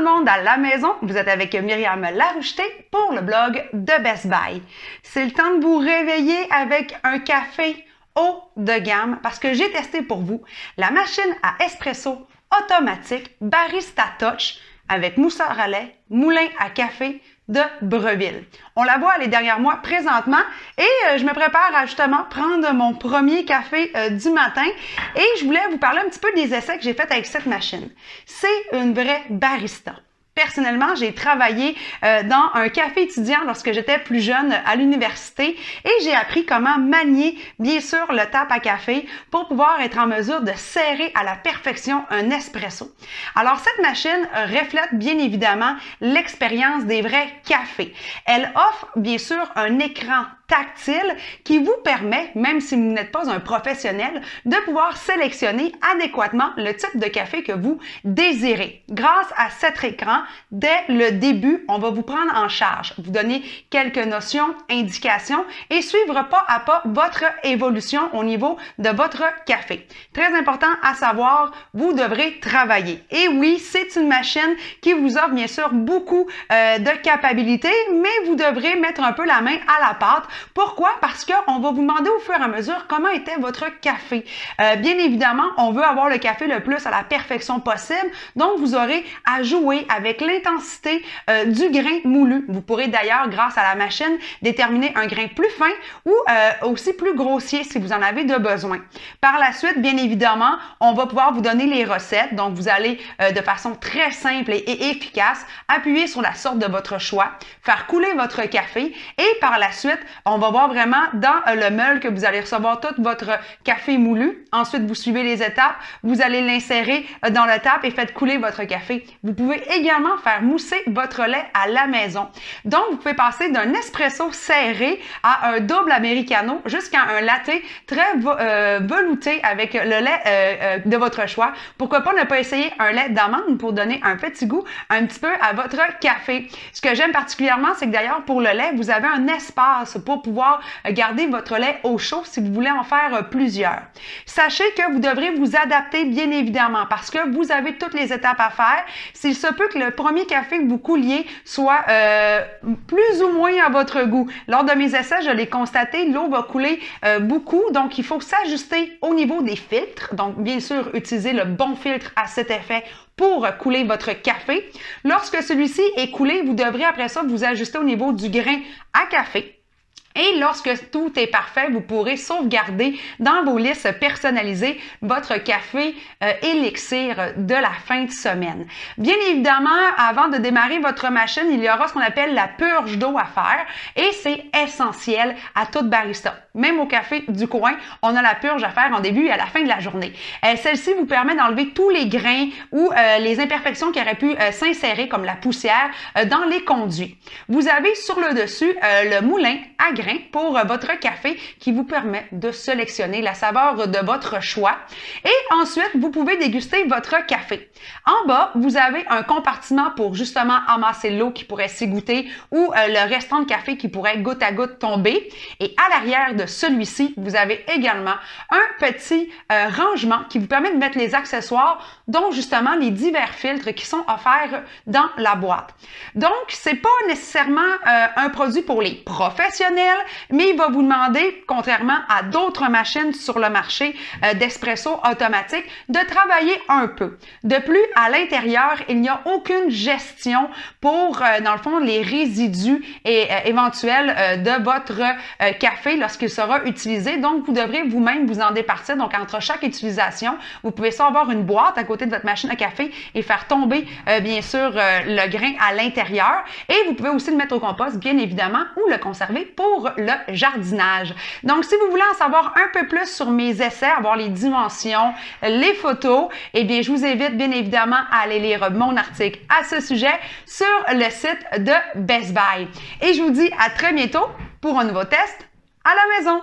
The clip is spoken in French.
le monde à la maison, vous êtes avec Myriam Laroucheté pour le blog de Best Buy. C'est le temps de vous réveiller avec un café haut de gamme parce que j'ai testé pour vous la machine à espresso automatique Barista Touch avec mousseur à lait, moulin à café de Breville. On la voit les derniers mois présentement et je me prépare à justement prendre mon premier café du matin et je voulais vous parler un petit peu des essais que j'ai faits avec cette machine. C'est une vraie barista. Personnellement, j'ai travaillé dans un café étudiant lorsque j'étais plus jeune à l'université et j'ai appris comment manier, bien sûr, le tap à café pour pouvoir être en mesure de serrer à la perfection un espresso. Alors, cette machine reflète bien évidemment l'expérience des vrais cafés. Elle offre, bien sûr, un écran tactile qui vous permet, même si vous n'êtes pas un professionnel, de pouvoir sélectionner adéquatement le type de café que vous désirez. Grâce à cet écran, dès le début, on va vous prendre en charge, vous donner quelques notions, indications et suivre pas à pas votre évolution au niveau de votre café. Très important à savoir, vous devrez travailler. Et oui, c'est une machine qui vous offre bien sûr beaucoup de capacités, mais vous devrez mettre un peu la main à la pâte. Pourquoi? Parce qu'on va vous demander au fur et à mesure comment était votre café. Bien évidemment, on veut avoir le café le plus à la perfection possible, donc vous aurez à jouer avec l'intensité du grain moulu. Vous pourrez d'ailleurs, grâce à la machine, déterminer un grain plus fin ou aussi plus grossier si vous en avez de besoin. Par la suite, bien évidemment, on va pouvoir vous donner les recettes, donc vous allez de façon très simple et efficace appuyer sur la sorte de votre choix, faire couler votre café et par la suite, on va voir vraiment dans le meule que vous allez recevoir tout votre café moulu. Ensuite, vous suivez les étapes. Vous allez l'insérer dans le tap et faites couler votre café. Vous pouvez également faire mousser votre lait à la maison. Donc, vous pouvez passer d'un espresso serré à un double americano jusqu'à un latte très velouté avec le lait de votre choix. Pourquoi pas ne pas essayer un lait d'amande pour donner un petit goût un petit peu à votre café. Ce que j'aime particulièrement, c'est que d'ailleurs, pour le lait, vous avez un espace pour pouvoir garder votre lait au chaud si vous voulez en faire plusieurs. Sachez que vous devrez vous adapter bien évidemment parce que vous avez toutes les étapes à faire. S'il se peut que le premier café que vous couliez soit plus ou moins à votre goût. Lors de mes essais, je l'ai constaté, l'eau va couler beaucoup, donc il faut s'ajuster au niveau des filtres. Donc bien sûr, utiliser le bon filtre à cet effet pour couler votre café. Lorsque celui-ci est coulé, vous devrez après ça vous ajuster au niveau du grain à café. Et lorsque tout est parfait, vous pourrez sauvegarder dans vos listes personnalisées votre café élixir de la fin de semaine. Bien évidemment, avant de démarrer votre machine, il y aura ce qu'on appelle la purge d'eau à faire et c'est essentiel à toute barista. Même au café du coin, on a la purge à faire en début et à la fin de la journée. Celle-ci vous permet d'enlever tous les grains ou les imperfections qui auraient pu s'insérer comme la poussière dans les conduits. Vous avez sur le dessus le moulin à grains pour votre café qui vous permet de sélectionner la saveur de votre choix. Et ensuite, vous pouvez déguster votre café. En bas, vous avez un compartiment pour justement amasser l'eau qui pourrait s'égoutter ou le restant de café qui pourrait goutte à goutte tomber. Et à l'arrière de celui-ci, vous avez également un petit rangement qui vous permet de mettre les accessoires, dont justement les divers filtres qui sont offerts dans la boîte. Donc, c'est pas nécessairement un produit pour les professionnels, mais il va vous demander, contrairement à d'autres machines sur le marché d'espresso automatique, de travailler un peu. De plus, à l'intérieur, il n'y a aucune gestion pour, dans le fond, les résidus éventuels de votre café lorsqu'il sera utilisé. Donc, vous devrez vous-même vous en départir. Donc, entre chaque utilisation, vous pouvez soit avoir une boîte à côté de votre machine à café et faire tomber, bien sûr, le grain à l'intérieur. Et vous pouvez aussi le mettre au compost, bien évidemment, ou le conserver pour le jardinage. Donc, si vous voulez en savoir un peu plus sur mes essais, avoir les dimensions, les photos, eh bien, je vous invite bien évidemment à aller lire mon article à ce sujet sur le site de Best Buy. Et je vous dis à très bientôt pour un nouveau test à la maison.